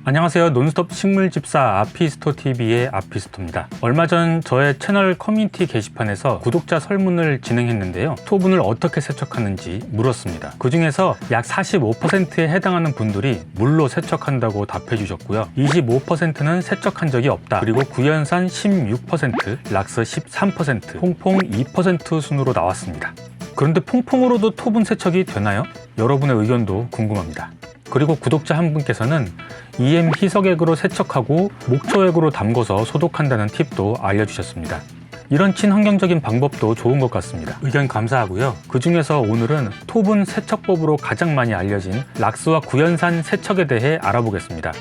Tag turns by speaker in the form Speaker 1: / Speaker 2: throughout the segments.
Speaker 1: 안녕하세요. 논스톱 식물집사 아피스토TV의 아피스토입니다. 얼마 전 저의 채널 커뮤니티 게시판에서 구독자 설문을 진행했는데요. 토분을 어떻게 세척하는지 물었습니다. 그 중에서 약 45%에 해당하는 분들이 물로 세척한다고 답해 주셨고요. 25%는 세척한 적이 없다. 그리고 구연산 16%, 락스 13%, 퐁퐁 2% 순으로 나왔습니다. 그런데 퐁퐁으로도 토분 세척이 되나요? 여러분의 의견도 궁금합니다. 그리고 구독자 한 분께서는 EM 희석액으로 세척하고 목초액으로 담궈서 소독한다는 팁도 알려주셨습니다. 이런 친환경적인 방법도 좋은 것 같습니다. 의견 감사하고요. 그 중에서 오늘은 토분 세척법으로 가장 많이 알려진 락스와 구연산 세척에 대해 알아보겠습니다.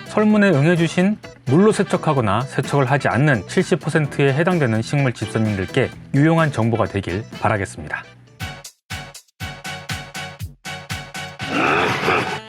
Speaker 1: 설문에 응해주신 물로 세척하거나 세척을 하지 않는 70%에 해당되는 식물 집사님들께 유용한 정보가 되길 바라겠습니다.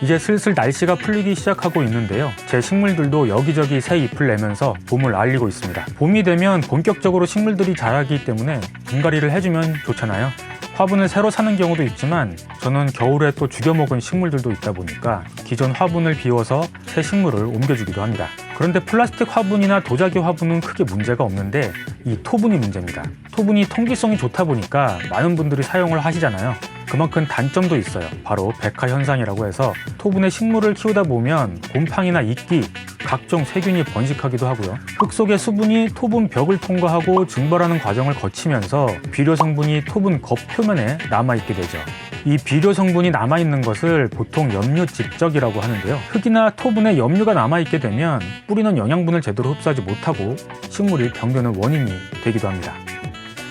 Speaker 1: 이제 슬슬 날씨가 풀리기 시작하고 있는데요. 제 식물들도 여기저기 새 잎을 내면서 봄을 알리고 있습니다. 봄이 되면 본격적으로 식물들이 자라기 때문에 분갈이를 해주면 좋잖아요. 화분을 새로 사는 경우도 있지만 저는 겨울에 또 죽여먹은 식물들도 있다 보니까 기존 화분을 비워서 새 식물을 옮겨주기도 합니다. 그런데 플라스틱 화분이나 도자기 화분은 크게 문제가 없는데 이 토분이 문제입니다. 토분이 통기성이 좋다 보니까 많은 분들이 사용을 하시잖아요. 그만큼 단점도 있어요. 바로 백화 현상이라고 해서 토분에 식물을 키우다 보면 곰팡이나 이끼, 각종 세균이 번식하기도 하고요. 흙 속의 수분이 토분 벽을 통과하고 증발하는 과정을 거치면서 비료 성분이 토분 겉 표면에 남아있게 되죠. 이 비료 성분이 남아있는 것을 보통 염류집적이라고 하는데요. 흙이나 토분에 염류가 남아있게 되면 뿌리는 영양분을 제대로 흡수하지 못하고 식물이 병드는 원인이 되기도 합니다.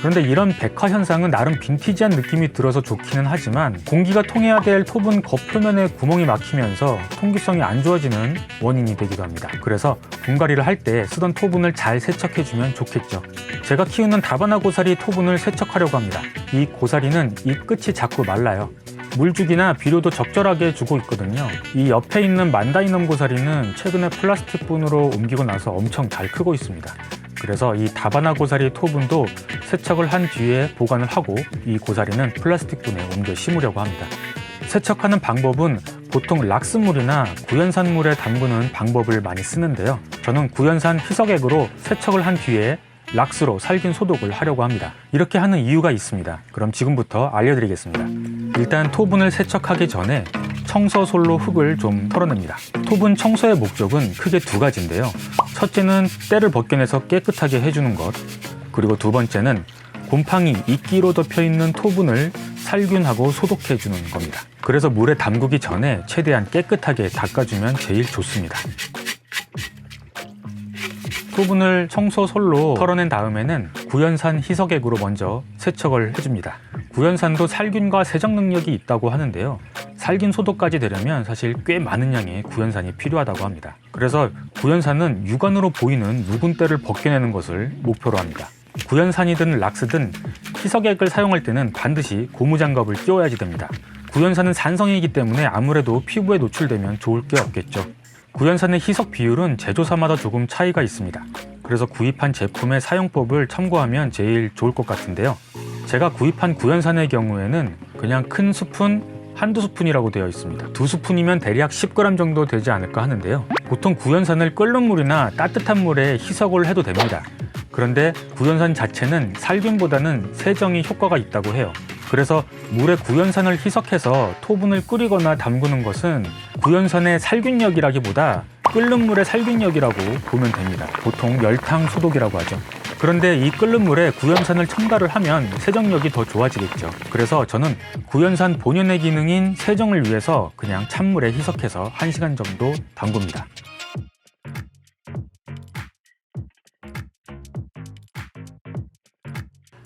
Speaker 1: 그런데 이런 백화 현상은 나름 빈티지한 느낌이 들어서 좋기는 하지만 공기가 통해야 될 토분 겉표면에 구멍이 막히면서 통기성이 안 좋아지는 원인이 되기도 합니다. 그래서 분갈이를 할 때 쓰던 토분을 잘 세척해주면 좋겠죠. 제가 키우는 다바나 고사리 토분을 세척하려고 합니다. 이 고사리는 이 끝이 자꾸 말라요. 물주기나 비료도 적절하게 주고 있거든요. 이 옆에 있는 만다이넘 고사리는 최근에 플라스틱 분으로 옮기고 나서 엄청 잘 크고 있습니다. 그래서 이 다바나 고사리 토분도 세척을 한 뒤에 보관을 하고 이 고사리는 플라스틱 분에 옮겨 심으려고 합니다. 세척하는 방법은 보통 락스물이나 구연산물에 담그는 방법을 많이 쓰는데요. 저는 구연산 희석액으로 세척을 한 뒤에 락스로 살균 소독을 하려고 합니다. 이렇게 하는 이유가 있습니다. 그럼 지금부터 알려드리겠습니다. 일단 토분을 세척하기 전에 청소솔로 흙을 좀 털어냅니다. 토분 청소의 목적은 크게 두 가지인데요. 첫째는 때를 벗겨내서 깨끗하게 해주는 것, 그리고 두 번째는 곰팡이, 이끼로 덮여있는 토분을 살균하고 소독해주는 겁니다. 그래서 물에 담그기 전에 최대한 깨끗하게 닦아주면 제일 좋습니다. 토분을 청소솔로 털어낸 다음에는 구연산 희석액으로 먼저 세척을 해줍니다. 구연산도 살균과 세정 능력이 있다고 하는데요. 살균 소독까지 되려면 사실 꽤 많은 양의 구연산이 필요하다고 합니다. 그래서 구연산은 육안으로 보이는 묵은 때를 벗겨내는 것을 목표로 합니다. 구연산이든 락스든 희석액을 사용할 때는 반드시 고무장갑을 끼워야지 됩니다. 구연산은 산성이기 때문에 아무래도 피부에 노출되면 좋을 게 없겠죠. 구연산의 희석 비율은 제조사마다 조금 차이가 있습니다. 그래서 구입한 제품의 사용법을 참고하면 제일 좋을 것 같은데요. 제가 구입한 구연산의 경우에는 그냥 큰 스푼, 한두 스푼이라고 되어 있습니다. 두 스푼이면 대략 10g 정도 되지 않을까 하는데요. 보통 구연산을 끓는 물이나 따뜻한 물에 희석을 해도 됩니다. 그런데 구연산 자체는 살균보다는 세정이 효과가 있다고 해요. 그래서 물에 구연산을 희석해서 토분을 끓이거나 담그는 것은 구연산의 살균력이라기보다 끓는 물의 살균력이라고 보면 됩니다. 보통 열탕 소독이라고 하죠. 그런데 이 끓는 물에 구연산을 첨가를 하면 세정력이 더 좋아지겠죠. 그래서 저는 구연산 본연의 기능인 세정을 위해서 그냥 찬물에 희석해서 1시간 정도 담굽니다.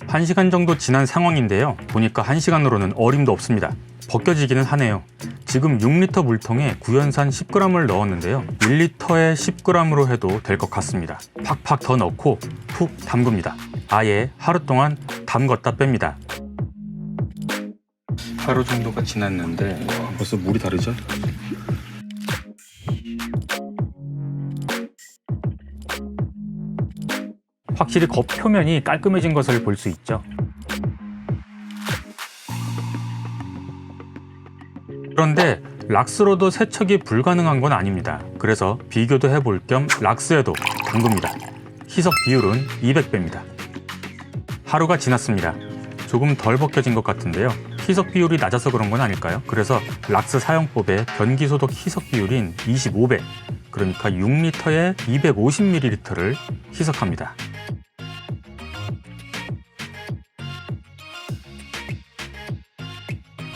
Speaker 1: 한 시간 정도 지난 상황인데요. 보니까 1시간으로는 어림도 없습니다. 벗겨지기는 하네요. 지금 6리터 물통에 구연산 10g을 넣었는데요. 1리터에 10g으로 해도 될 것 같습니다. 팍팍 더 넣고 푹 담굽니다. 아예 하루 동안 담궜다 뺍니다. 하루 정도가 지났는데 벌써 물이 다르죠? 확실히 겉 표면이 깔끔해진 것을 볼 수 있죠. 그런데 락스로도 세척이 불가능한 건 아닙니다. 그래서 비교도 해볼 겸 락스에도 담굽니다. 희석 비율은 200배입니다. 하루가 지났습니다. 조금 덜 벗겨진 것 같은데요. 희석 비율이 낮아서 그런 건 아닐까요? 그래서 락스 사용법의 변기소독 희석 비율인 25배, 그러니까 6리터에 250ml를 희석합니다.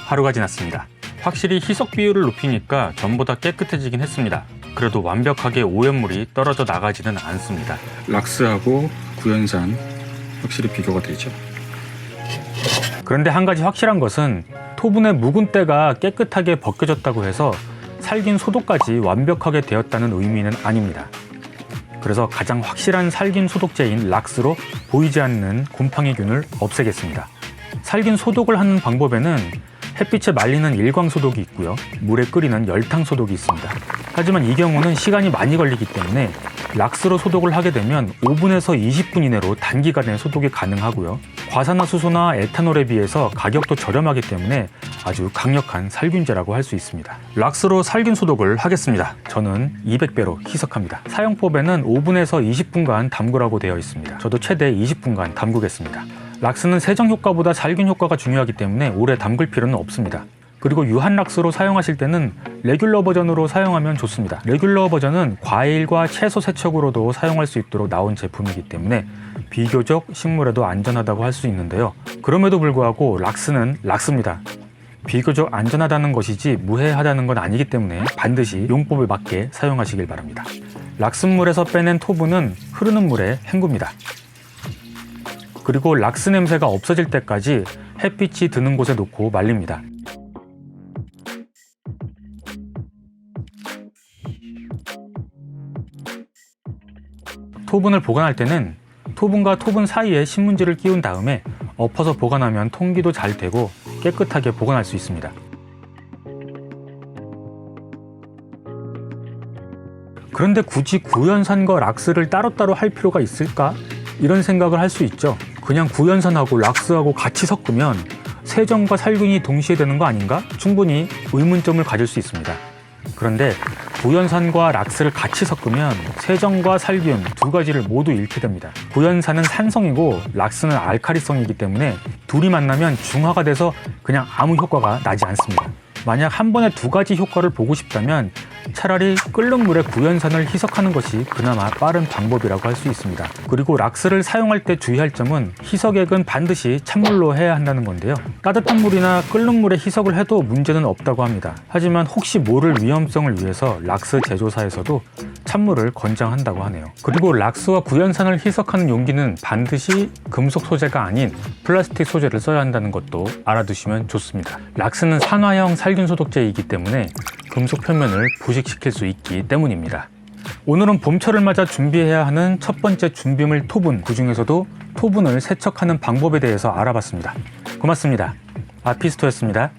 Speaker 1: 하루가 지났습니다. 확실히 희석 비율을 높이니까 전보다 깨끗해지긴 했습니다. 그래도 완벽하게 오염물이 떨어져 나가지는 않습니다. 락스하고 구연산 확실히 비교가 되죠. 그런데 한 가지 확실한 것은 토분의 묵은 때가 깨끗하게 벗겨졌다고 해서 살균 소독까지 완벽하게 되었다는 의미는 아닙니다. 그래서 가장 확실한 살균 소독제인 락스로 보이지 않는 곰팡이균을 없애겠습니다. 살균 소독을 하는 방법에는 햇빛에 말리는 일광 소독이 있고요. 물에 끓이는 열탕 소독이 있습니다. 하지만 이 경우는 시간이 많이 걸리기 때문에 락스로 소독을 하게 되면 5분에서 20분 이내로 단기간에 소독이 가능하고요. 과산화수소나 에탄올에 비해서 가격도 저렴하기 때문에 아주 강력한 살균제라고 할 수 있습니다. 락스로 살균 소독을 하겠습니다. 저는 200배로 희석합니다. 사용법에는 5분에서 20분간 담그라고 되어 있습니다. 저도 최대 20분간 담그겠습니다. 락스는 세정 효과보다 살균 효과가 중요하기 때문에 오래 담글 필요는 없습니다. 그리고 유한 락스로 사용하실 때는 레귤러 버전으로 사용하면 좋습니다. 레귤러 버전은 과일과 채소 세척으로도 사용할 수 있도록 나온 제품이기 때문에 비교적 식물에도 안전하다고 할 수 있는데요. 그럼에도 불구하고 락스는 락스입니다. 비교적 안전하다는 것이지 무해하다는 건 아니기 때문에 반드시 용법에 맞게 사용하시길 바랍니다. 락스물에서 빼낸 토분은 흐르는 물에 헹굽니다. 그리고 락스 냄새가 없어질 때까지 햇빛이 드는 곳에 놓고 말립니다. 토분을 보관할 때는 토분과 토분 사이에 신문지를 끼운 다음에 엎어서 보관하면 통기도 잘 되고 깨끗하게 보관할 수 있습니다. 그런데 굳이 구연산과 락스를 따로따로 할 필요가 있을까? 이런 생각을 할 수 있죠. 그냥 구연산하고 락스하고 같이 섞으면 세정과 살균이 동시에 되는 거 아닌가? 충분히 의문점을 가질 수 있습니다. 그런데 구연산과 락스를 같이 섞으면 세정과 살균 두 가지를 모두 잃게 됩니다. 구연산은 산성이고 락스는 알카리성이기 때문에 둘이 만나면 중화가 돼서 그냥 아무 효과가 나지 않습니다. 만약 한 번에 두 가지 효과를 보고 싶다면 차라리 끓는 물에 구연산을 희석하는 것이 그나마 빠른 방법이라고 할 수 있습니다. 그리고 락스를 사용할 때 주의할 점은 희석액은 반드시 찬물로 해야 한다는 건데요. 따뜻한 물이나 끓는 물에 희석을 해도 문제는 없다고 합니다. 하지만 혹시 모를 위험성을 위해서 락스 제조사에서도 찬물을 권장한다고 하네요. 그리고 락스와 구연산을 희석하는 용기는 반드시 금속 소재가 아닌 플라스틱 소재를 써야 한다는 것도 알아두시면 좋습니다. 락스는 산화형 살균 소독제이기 때문에 금속 표면을 부식시킬 수 있기 때문입니다. 오늘은 봄철을 맞아 준비해야 하는 첫 번째 준비물 토분, 그 중에서도 토분을 세척하는 방법에 대해서 알아봤습니다. 고맙습니다. 아피스토였습니다.